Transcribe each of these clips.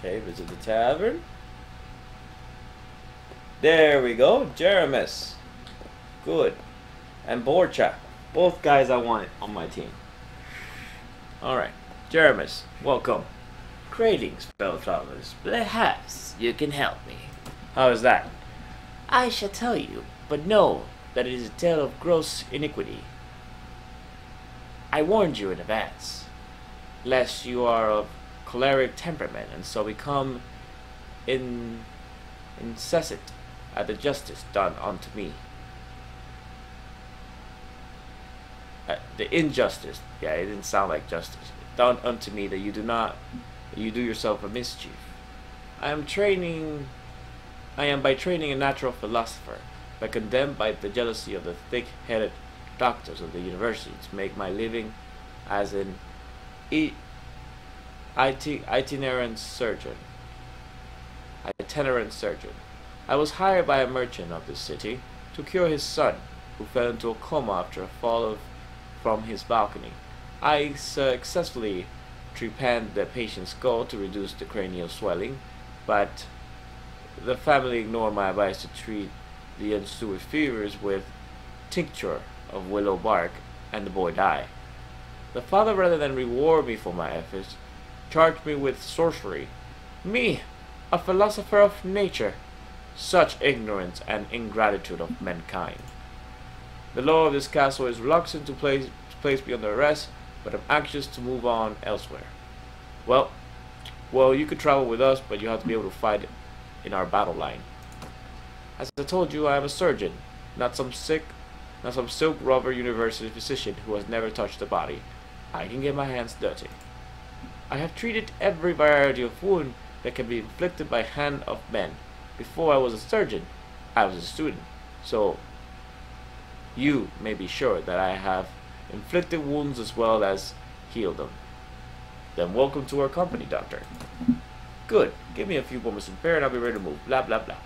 Okay, visit the tavern. There we go, Jeramis. Good. And Borcha. Both guys I want on my team. Alright, Jeramis, welcome. Greetings, fellow travelers. Perhaps you can help me. How is that? I shall tell you, but know that it is a tale of gross iniquity. I warned you in advance, lest you are of choleric temperament, and so become incessant at the justice done unto me. The injustice, yeah, it didn't sound like justice, done unto me, that you do yourself a mischief. I am by training a natural philosopher, but condemned by the jealousy of the thick-headed doctors of the university to make my living as an itinerant surgeon. I was hired by a merchant of this city to cure his son, who fell into a coma after a fall from his balcony. I successfully trepanned the patient's skull to reduce the cranial swelling, but the family ignored my advice to treat the ensuing fevers with tincture of willow bark, and the boy died. The father, rather than reward me for my efforts, charged me with sorcery. Me, a philosopher of nature! Such ignorance and ingratitude of mankind. The law of this castle is reluctant to place me under arrest, but I'm anxious to move on elsewhere. Well, you could travel with us, but you have to be able to fight in our battle line. As I told you, I am a surgeon, not some silk rubber university physician who has never touched a body. I can get my hands dirty. I have treated every variety of wound that can be inflicted by hand of men. Before I was a surgeon, I was a student, so you may be sure that I have inflicted wounds as well as healed them. Then welcome to our company, Doctor. Good. Give me a few moments to prepare and I'll be ready to move. Blah, blah, blah.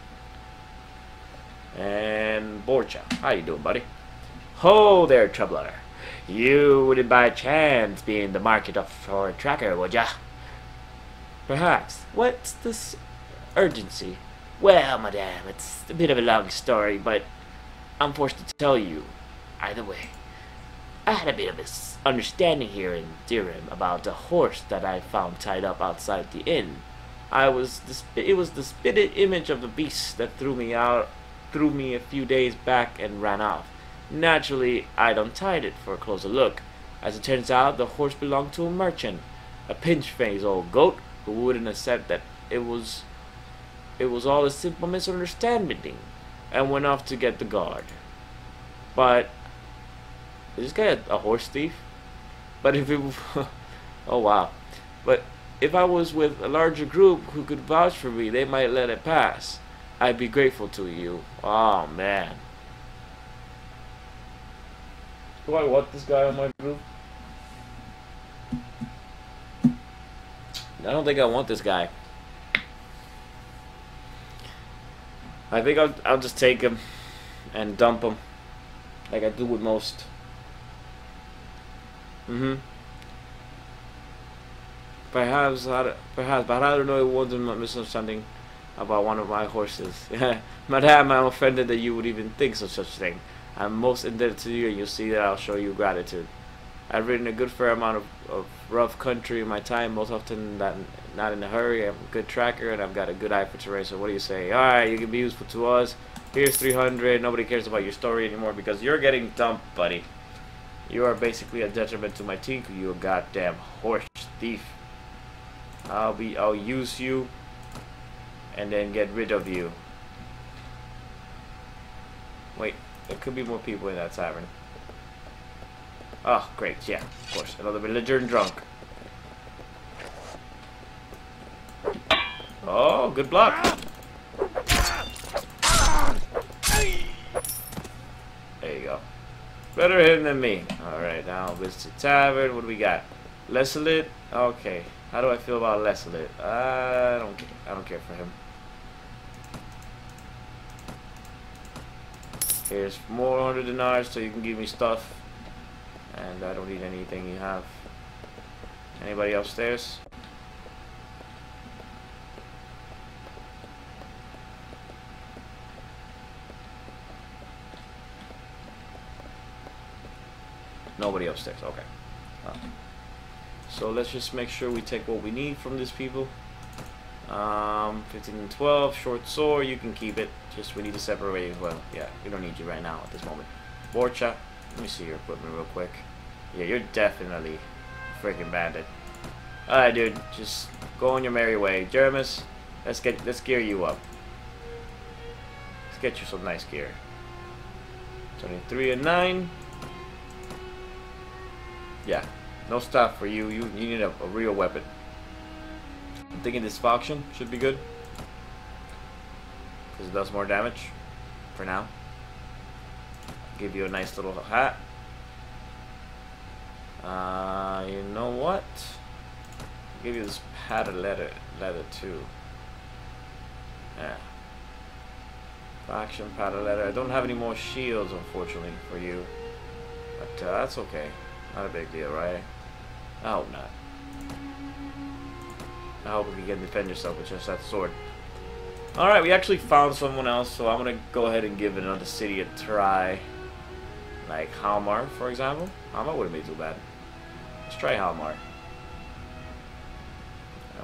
And Borcha, how you doing, buddy? Ho there, troubler. You wouldn't by chance be in the market for a tracker, would ya? Perhaps. What's this urgency? Well, madame, it's a bit of a long story, but I'm forced to tell you. Either way, I had a bit of a understanding here in Dirham about a horse that I found tied up outside the inn. It was the spitted image of the beast that threw me a few days back and ran off. Naturally, I'd untied it for a closer look. As it turns out, the horse belonged to a merchant, a pinch-faced old goat who wouldn't accept that it was all a simple misunderstanding, and went off to get the guard. But is this guy a horse thief? But if it oh wow. But if I was with a larger group who could vouch for me, they might let it pass. I'd be grateful to you. Oh man. Do I want this guy on my group? I don't think I want this guy. I think I'll just take him and dump him, like I do with most. Perhaps, but I don't know. It wasn't a misunderstanding about one of my horses. Madame, I'm offended that you would even think of such a thing. I'm most indebted to you, and you'll see that I'll show you gratitude. I've ridden a good fair amount of rough country in my time, most often that not in a hurry. I'm a good tracker, and I've got a good eye for terrain, so what do you say? Alright, you can be useful to us. Here's 300. Nobody cares about your story anymore because you're getting dumped, buddy. You are basically a detriment to my team, you a goddamn horse thief. I'll use you and then get rid of you. Wait, there could be more people in that tavern. Oh, great, yeah, of course. Another belligerent drunk. Oh, good block. There you go. Better him than me. Alright, now visit the tavern. What do we got? Lesalit? Okay. How do I feel about Lesalit? I don't care for him. Here's more 100 dinars so you can give me stuff. And I don't need anything you have. Anybody upstairs? Nobody upstairs. Okay. So let's just make sure we take what we need from these people. 15 and 12, short sword, you can keep it. Just we need to separate as well. Yeah, we don't need you right now at this moment. Borcha, let me see your equipment real quick. Yeah, you're definitely a freaking bandit. Alright, dude, just go on your merry way. Jeremis, let's gear you up. Let's get you some nice gear. 23 and 9. Yeah, no stuff for you. You need a real weapon. I'm thinking this faction should be good because it does more damage for now. Give you a nice little hat. You know what? Give you this padded leather too. Yeah. Faction padded leather. I don't have any more shields, unfortunately, for you, but that's okay. Not a big deal, right? I hope not. I hope you can defend yourself with just that sword. Alright, we actually found someone else, so I'm gonna go ahead and give another city a try. Like Halmar, for example. Halmar wouldn't be too bad. Let's try Halmar.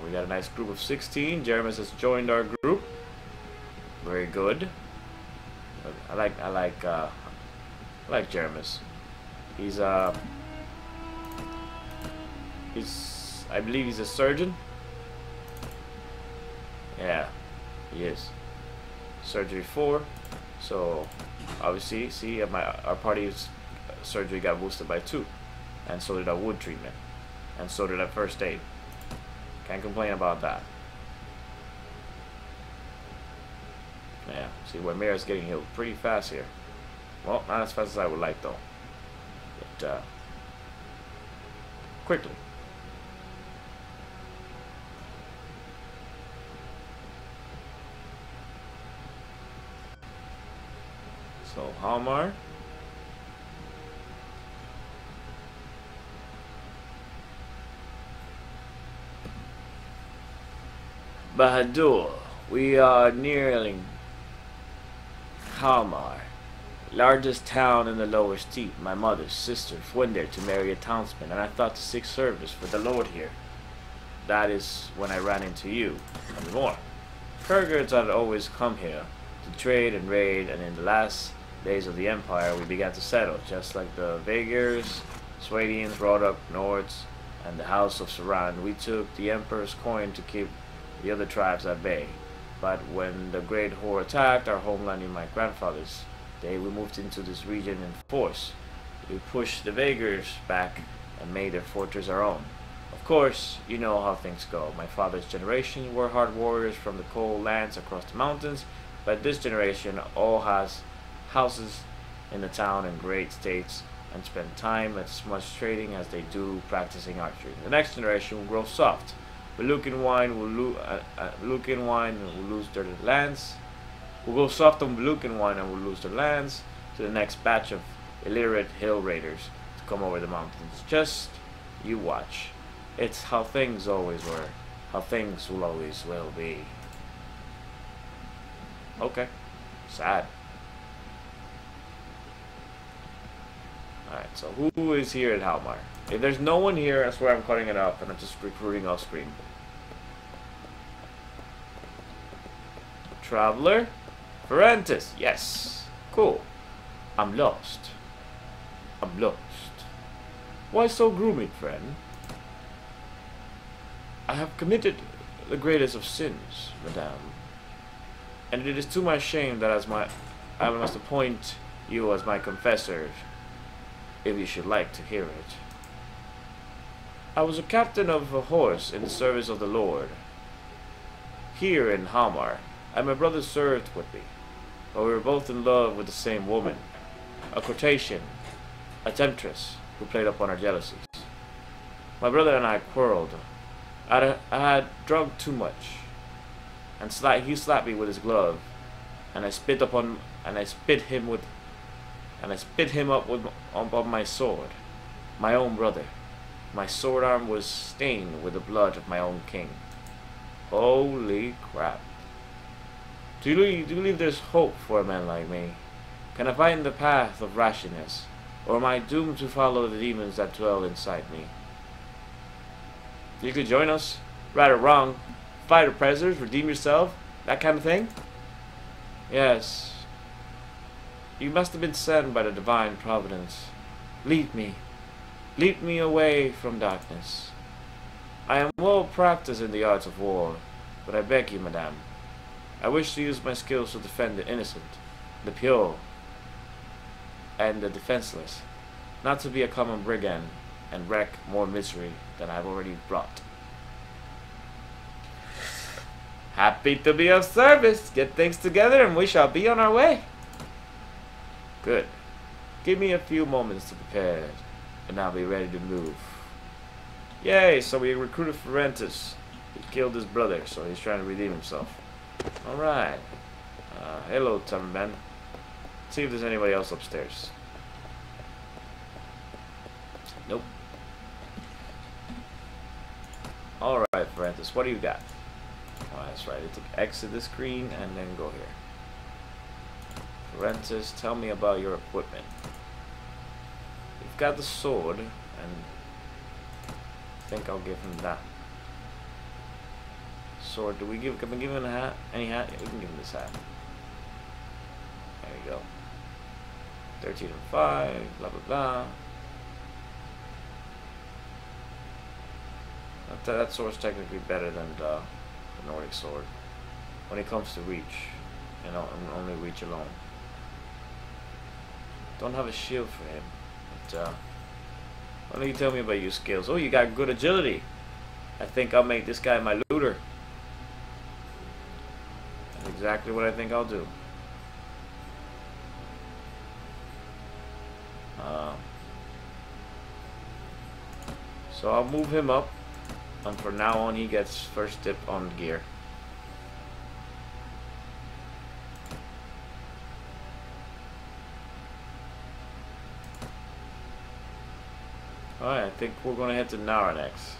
We got a nice group of 16. Jeremis has joined our group. Very good. I like Jeremis. I believe he's a surgeon. Yeah, he is. Surgery 4. So obviously, see, our party's surgery got boosted by 2, and so did our wood treatment, and so did our first aid. Can't complain about that. Yeah, see, Waymere's getting healed pretty fast here. Well, not as fast as I would like though, but quickly. So Halmar. Bahadur, we are nearing Halmar, largest town in the lower steppe. My mother's sister went there to marry a townsman, and I thought to seek service for the lord here. That is when I ran into you, and more. Kurgans had always come here to trade and raid, and in the last days of the empire we began to settle, just like the Vaegirs, Swadians, Rodok, Nords, and the House of Saran. We took the emperor's coin to keep the other tribes at bay, but when the Great Horde attacked our homeland in my grandfather's day, we moved into this region in force. We pushed the Vaegirs back and made their fortress our own. Of course, you know how things go. My father's generation were hard warriors from the cold lands across the mountains, but this generation all has houses in the town and great estates and spend time as much trading as they do practicing archery. The next generation will grow soft. Belucan wine will lose their lands. Will go soft on Belucan wine and will lose their lands to the next batch of illiterate hill raiders to come over the mountains. Just you watch. It's how things always were, how things will always will be. Okay, sad. Alright, so who is here at Halmar? If there's no one here, I swear I'm cutting it off and I'm just recruiting off screen. Traveler? Ferentis, yes. Cool. I'm lost. I'm lost. Why so gloomy, friend? I have committed the greatest of sins, madame. And it is to my shame that I must appoint you as my confessor, if you should like to hear it. I was a captain of a horse in the service of the Lord, here in Halmar, and my brother served with me, but we were both in love with the same woman, a Crotatian, a temptress, who played upon our jealousies. My brother and I quarreled. I had drunk too much, and he slapped me with his glove, and I spit him up on my sword, my own brother. My sword arm was stained with the blood of my own king. Holy crap. Do you believe there's hope for a man like me? Can I find the path of rashness, Or am I doomed to follow the demons that dwell inside me? You could join us, right or wrong, fight oppressors, redeem yourself, that kind of thing? Yes. You must have been sent by the divine providence. Lead me. Lead me away from darkness. I am well practiced in the arts of war, but I beg you, madame, I wish to use my skills to defend the innocent, the pure, and the defenseless, not to be a common brigand and wreak more misery than I've already brought. Happy to be of service. Get things together and we shall be on our way. Good. Give me a few moments to prepare, and I'll be ready to move. Yay, so we recruited Ferentis. He killed his brother, so he's trying to redeem himself. Alright. Hello, Tavernman. See if there's anybody else upstairs. Nope. Alright, Ferentis, what do you got? Oh, that's right. It took exit the screen and then go here. Ferentis, tell me about your equipment. You've got the sword, and I think I'll give him that. Sword, can we give him a hat? Any hat? Yeah, we can give him this hat. There you go. 13 and 5, blah blah blah. That sword's technically better than the Nordic sword when it comes to reach, and only reach alone. Don't have a shield for him, but why don't you tell me about your skills? Oh, you got good agility. I think I'll make this guy my looter. That's exactly what I think I'll do. So I'll move him up, and from now on he gets first dip on gear. Alright, I think we're gonna head to Nara next.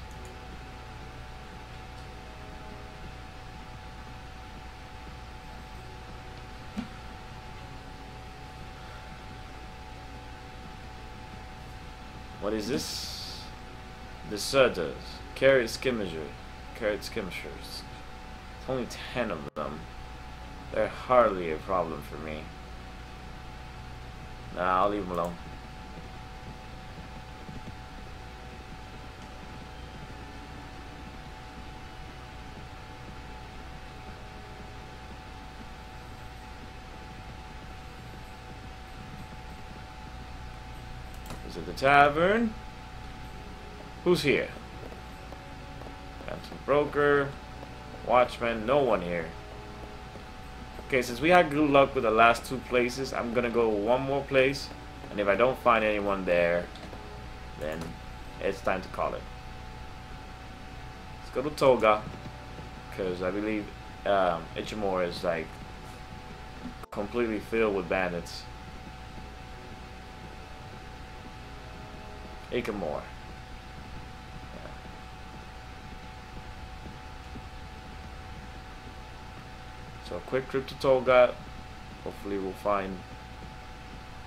What is this? Deserters. Carrot skirmishers. It's only 10 of them. They're hardly a problem for me. Nah, I'll leave them alone. Is it the tavern? Who's here? Ransom broker, watchman, no one here. Okay, since we had good luck with the last two places, I'm gonna go one more place, and if I don't find anyone there, then it's time to call it. Let's go to Toga, because I believe Ichimura is like completely filled with bandits. Ichimura. So a quick trip to Tolga. Hopefully we'll find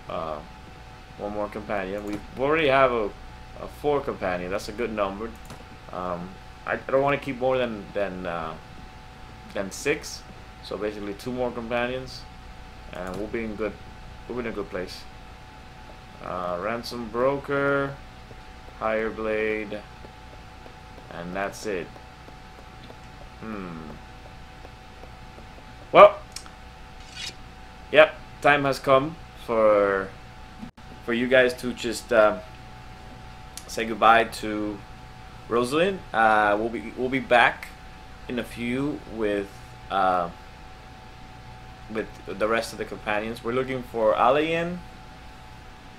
one more companion. We already have a 4 companion. That's a good number. I don't want to keep more than 6. So basically 2 more companions, and we'll be in a good place. Ransom broker, higher blade, and that's it. Well, yep, time has come for you guys to just say goodbye to Rosalind. We'll be back in a few with the rest of the companions. We're looking for Alain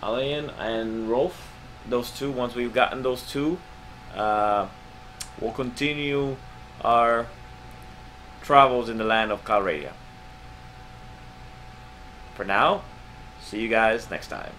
and Rolf. Those 2. Once we've gotten those 2, we'll continue our travels in the land of Calradia. For now, see you guys next time.